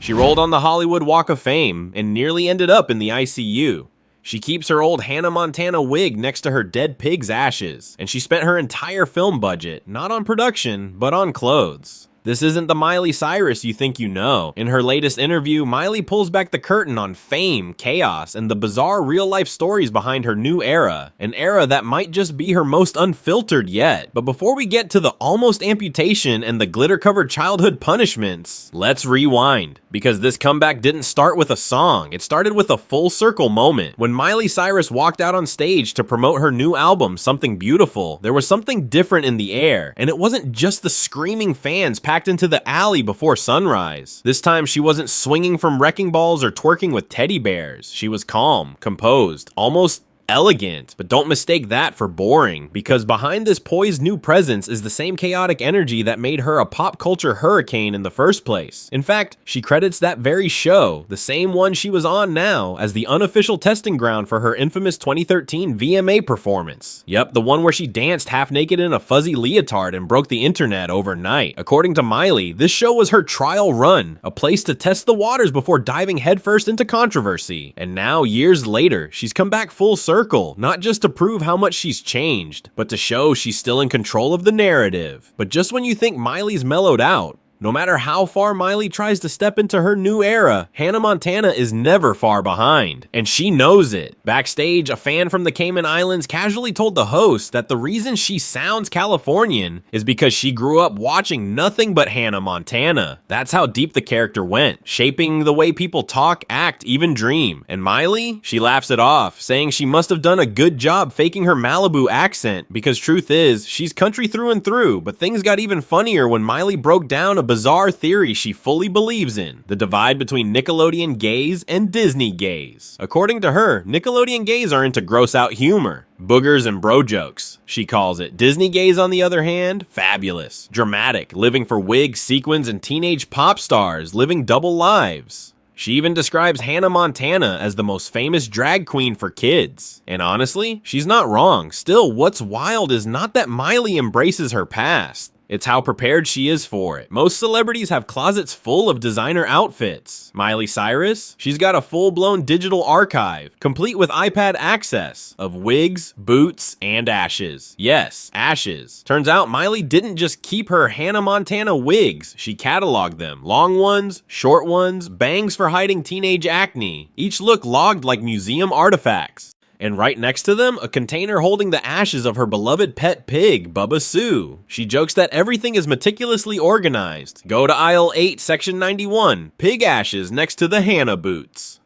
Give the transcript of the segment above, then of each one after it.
She rolled on the Hollywood Walk of Fame and nearly ended up in the ICU. She keeps her old Hannah Montana wig next to her dead pig's ashes, and she spent her entire film budget not on production, but on clothes. This isn't the Miley Cyrus you think you know. In her latest interview, Miley pulls back the curtain on fame, chaos, and the bizarre real-life stories behind her new era. An era that might just be her most unfiltered yet. But before we get to the almost amputation and the glitter-covered childhood punishments, let's rewind. Because this comeback didn't start with a song, it started with a full circle moment. When Miley Cyrus walked out on stage to promote her new album, Something Beautiful, there was something different in the air. And it wasn't just the screaming fans packed into the alley before sunrise. This time she wasn't swinging from wrecking balls or twerking with teddy bears. She was calm, composed, almost elegant, but don't mistake that for boring, because behind this poised new presence is the same chaotic energy that made her a pop culture hurricane in the first place. In fact, she credits that very show, the same one she was on now, as the unofficial testing ground for her infamous 2013 VMA performance. Yep, the one where she danced half naked in a fuzzy leotard and broke the internet overnight. According to Miley, this show was her trial run, a place to test the waters before diving headfirst into controversy. And now, years later, she's come back full circle, not just to prove how much she's changed, but to show she's still in control of the narrative. But just when you think Miley's mellowed out, no matter how far Miley tries to step into her new era, Hannah Montana is never far behind, and she knows it. Backstage, a fan from the Cayman Islands casually told the host that the reason she sounds Californian is because she grew up watching nothing but Hannah Montana. That's how deep the character went, shaping the way people talk, act, even dream. And Miley? She laughs it off, saying she must have done a good job faking her Malibu accent, because truth is, she's country through and through. But things got even funnier when Miley broke down a bizarre theory she fully believes in: the divide between Nickelodeon gays and Disney gays. According to her, Nickelodeon gays are into gross out humor, boogers and bro jokes, she calls it. Disney gays, on the other hand, fabulous, dramatic, living for wigs, sequins, and teenage pop stars, living double lives. She even describes Hannah Montana as the most famous drag queen for kids. And honestly, she's not wrong. Still, what's wild is not that Miley embraces her past. It's how prepared she is for it. Most celebrities have closets full of designer outfits. Miley Cyrus? She's got a full-blown digital archive, complete with iPad access, of wigs, boots, and ashes. Yes, ashes. Turns out Miley didn't just keep her Hannah Montana wigs, she cataloged them. Long ones, short ones, bangs for hiding teenage acne. Each look logged like museum artifacts. And right next to them, a container holding the ashes of her beloved pet pig, Bubba Sue. She jokes that everything is meticulously organized. Go to aisle 8, section 91, pig ashes next to the Hannah boots.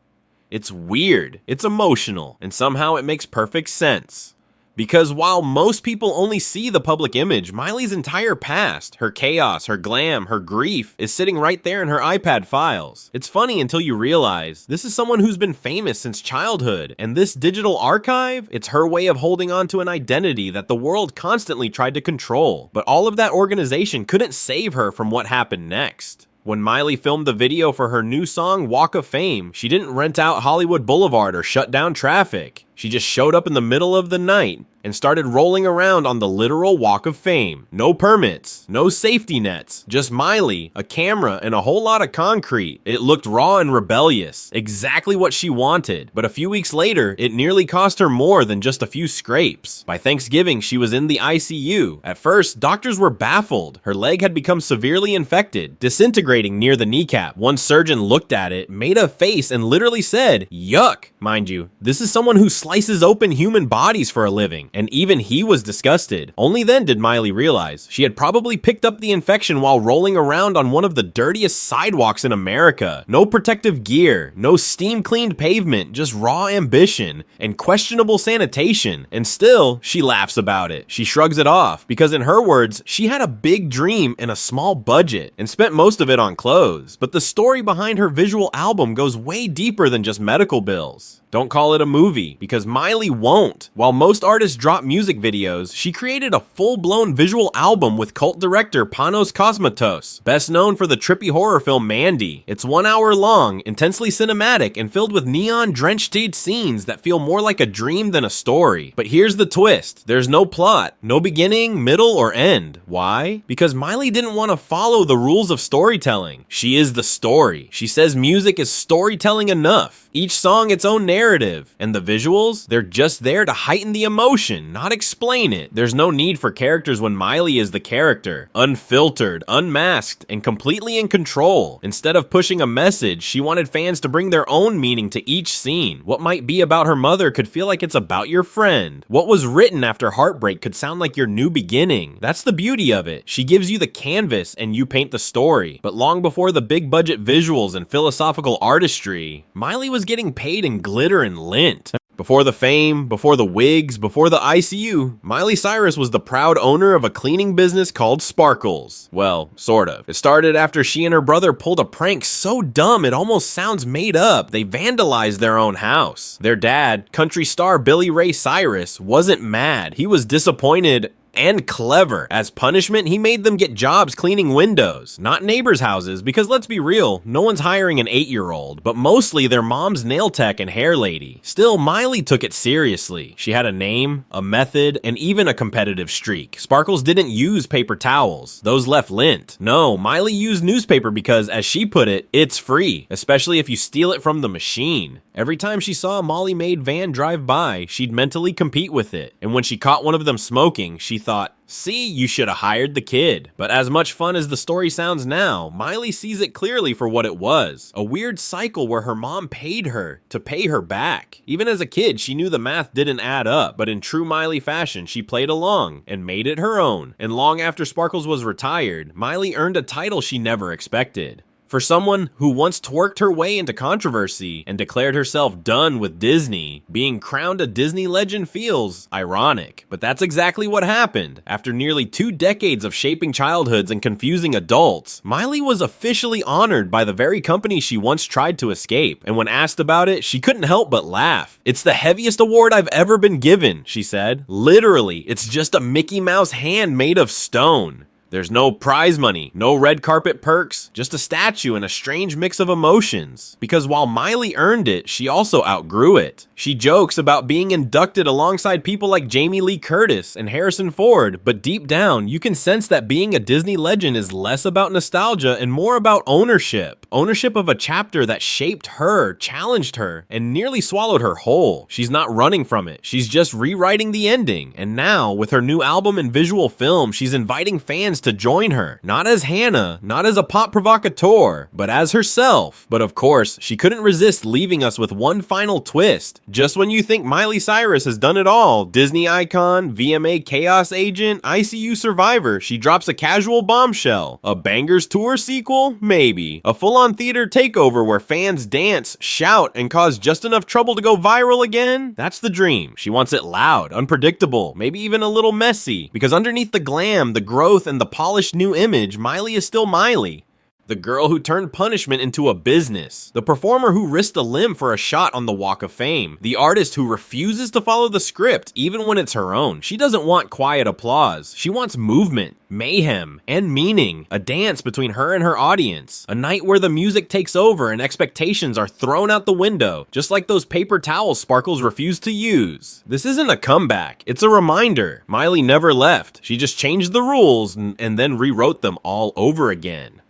It's weird, it's emotional, and somehow it makes perfect sense. Because while most people only see the public image, Miley's entire past, her chaos, her glam, her grief, is sitting right there in her iPad files. It's funny until you realize this is someone who's been famous since childhood, and this digital archive, it's her way of holding on to an identity that the world constantly tried to control. But all of that organization couldn't save her from what happened next. When Miley filmed the video for her new song, Walk of Fame, she didn't rent out Hollywood Boulevard or shut down traffic. She just showed up in the middle of the night and started rolling around on the literal Walk of Fame. No permits, no safety nets, just Miley, a camera, and a whole lot of concrete. It looked raw and rebellious, exactly what she wanted. But a few weeks later, it nearly cost her more than just a few scrapes. By Thanksgiving, she was in the ICU. At first, doctors were baffled. Her leg had become severely infected, disintegrating near the kneecap. One surgeon looked at it, made a face, and literally said, "Yuck." Mind you, this is someone who slices open human bodies for a living, and even he was disgusted. Only then did Miley realize she had probably picked up the infection while rolling around on one of the dirtiest sidewalks in America. No protective gear, no steam-cleaned pavement, just raw ambition and questionable sanitation. And still, she laughs about it. She shrugs it off, because in her words, she had a big dream and a small budget, and spent most of it on clothes. But the story behind her visual album goes way deeper than just medical bills. Don't call it a movie, because because Miley won't. While most artists drop music videos, she created a full-blown visual album with cult director Panos Cosmatos, best known for the trippy horror film Mandy. It's 1 hour long, intensely cinematic, and filled with neon-drenched scenes that feel more like a dream than a story. But here's the twist. There's no plot, no beginning, middle, or end. Why? Because Miley didn't want to follow the rules of storytelling. She is the story. She says music is storytelling enough. Each song its own narrative. And the visuals? They're just there to heighten the emotion, not explain it. There's no need for characters when Miley is the character. Unfiltered, unmasked, and completely in control. Instead of pushing a message, she wanted fans to bring their own meaning to each scene. What might be about her mother could feel like it's about your friend. What was written after heartbreak could sound like your new beginning. That's the beauty of it. She gives you the canvas and you paint the story. But long before the big budget visuals and philosophical artistry, Miley was getting paid in glitter and lint. Before the fame, before the wigs, before the ICU, Miley Cyrus was the proud owner of a cleaning business called Sparkles. Well, sort of. It started after she and her brother pulled a prank so dumb it almost sounds made up. They vandalized their own house. Their dad, country star Billy Ray Cyrus, wasn't mad. He was disappointed and clever. As punishment, he made them get jobs cleaning windows, not neighbors' houses, because let's be real, no one's hiring an 8-year-old, but mostly their mom's nail tech and hair lady. Still, Miley took it seriously. She had a name, a method, and even a competitive streak. Sparkles didn't use paper towels. Those left lint. No, Miley used newspaper because, as she put it, it's free, especially if you steal it from the machine. Every time she saw a Molly-made van drive by, she'd mentally compete with it. And when she caught one of them smoking, she thought, see, you should have hired the kid. But as much fun as the story sounds now, Miley sees it clearly for what it was. A weird cycle where her mom paid her to pay her back. Even as a kid, she knew the math didn't add up, but in true Miley fashion, she played along and made it her own. And long after Sparkles was retired, Miley earned a title she never expected. For someone who once twerked her way into controversy and declared herself done with Disney, being crowned a Disney legend feels ironic. But that's exactly what happened. After nearly 2 decades of shaping childhoods and confusing adults, Miley was officially honored by the very company she once tried to escape. And when asked about it, she couldn't help but laugh. "It's the heaviest award I've ever been given," she said. Literally, it's just a Mickey Mouse hand made of stone. There's no prize money, no red carpet perks, just a statue and a strange mix of emotions. Because while Miley earned it, she also outgrew it. She jokes about being inducted alongside people like Jamie Lee Curtis and Harrison Ford, but deep down, you can sense that being a Disney legend is less about nostalgia and more about ownership. Ownership of a chapter that shaped her, challenged her, and nearly swallowed her whole. She's not running from it. She's just rewriting the ending. And now, with her new album and visual film, she's inviting fans to join her. Not as Hannah, not as a pop provocateur, but as herself. But of course, she couldn't resist leaving us with one final twist. Just when you think Miley Cyrus has done it all, Disney icon, VMA chaos agent, ICU survivor, she drops a casual bombshell. A Bangerz tour sequel? Maybe. A full-on theater takeover where fans dance, shout, and cause just enough trouble to go viral again? That's the dream. She wants it loud, unpredictable, maybe even a little messy. Because underneath the glam, the growth, and the polished new image, Miley is still Miley. The girl who turned punishment into a business. The performer who risked a limb for a shot on the Walk of Fame. The artist who refuses to follow the script, even when it's her own. She doesn't want quiet applause. She wants movement, mayhem, and meaning. A dance between her and her audience. A night where the music takes over and expectations are thrown out the window, just like those paper towels Sparkles refused to use. This isn't a comeback. It's a reminder. Miley never left. She just changed the rules and then rewrote them all over again.